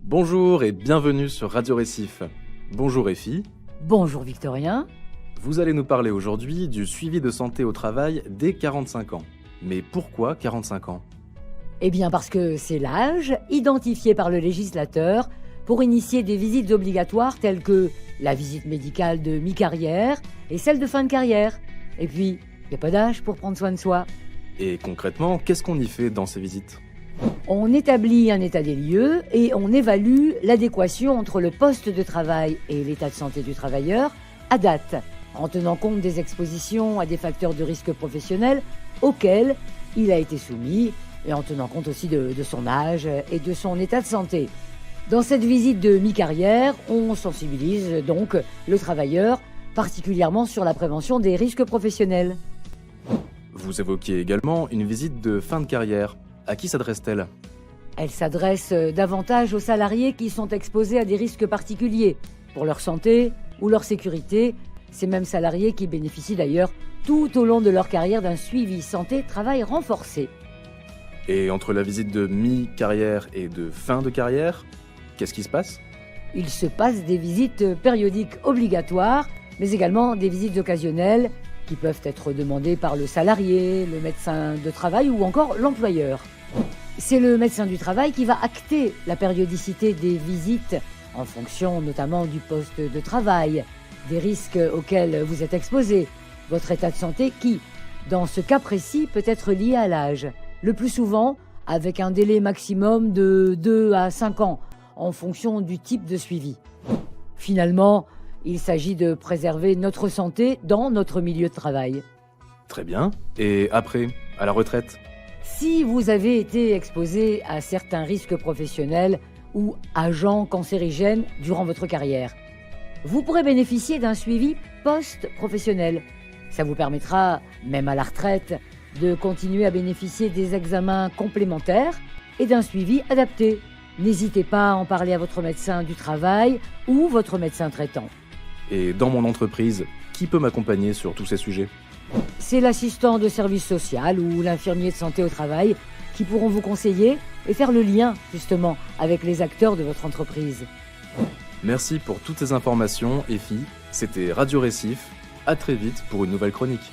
Bonjour et bienvenue sur Radio Récif. Bonjour Effie. Bonjour Victorien. Vous allez nous parler aujourd'hui du suivi de santé au travail dès 45 ans. Mais pourquoi 45 ans ? Eh bien parce que c'est l'âge identifié par le législateur pour initier des visites obligatoires telles que la visite médicale de mi-carrière et celle de fin de carrière. Et puis, il n'y a pas d'âge pour prendre soin de soi. Et concrètement, qu'est-ce qu'on y fait dans ces visites ? On établit un état des lieux et on évalue l'adéquation entre le poste de travail et l'état de santé du travailleur à date, en tenant compte des expositions à des facteurs de risque professionnels auxquels il a été soumis et en tenant compte aussi de son âge et de son état de santé. Dans cette visite de mi-carrière, on sensibilise donc le travailleur particulièrement sur la prévention des risques professionnels. Vous évoquiez également une visite de fin de carrière. À qui s'adresse-t-elle ? Elle s'adresse davantage aux salariés qui sont exposés à des risques particuliers pour leur santé ou leur sécurité. Ces mêmes salariés qui bénéficient d'ailleurs tout au long de leur carrière d'un suivi santé-travail renforcé. Et entre la visite de mi-carrière et de fin de carrière, qu'est-ce qui se passe ? Il se passe des visites périodiques obligatoires, mais également des visites occasionnelles qui peuvent être demandées par le salarié, le médecin de travail ou encore l'employeur. C'est le médecin du travail qui va acter la périodicité des visites en fonction notamment du poste de travail, des risques auxquels vous êtes exposé, votre état de santé qui, dans ce cas précis, peut être lié à l'âge. Le plus souvent, avec un délai maximum de 2 à 5 ans, en fonction du type de suivi. Finalement, il s'agit de préserver notre santé dans notre milieu de travail. Très bien. Et après, à la retraite ? Si vous avez été exposé à certains risques professionnels ou agents cancérigènes durant votre carrière, vous pourrez bénéficier d'un suivi post-professionnel. Ça vous permettra, même à la retraite, de continuer à bénéficier des examens complémentaires et d'un suivi adapté. N'hésitez pas à en parler à votre médecin du travail ou votre médecin traitant. Et dans mon entreprise, qui peut m'accompagner sur tous ces sujets ? C'est l'assistant de service social ou l'infirmier de santé au travail qui pourront vous conseiller et faire le lien, justement, avec les acteurs de votre entreprise. Merci pour toutes ces informations, Effie. C'était Radio Récif. À très vite pour une nouvelle chronique.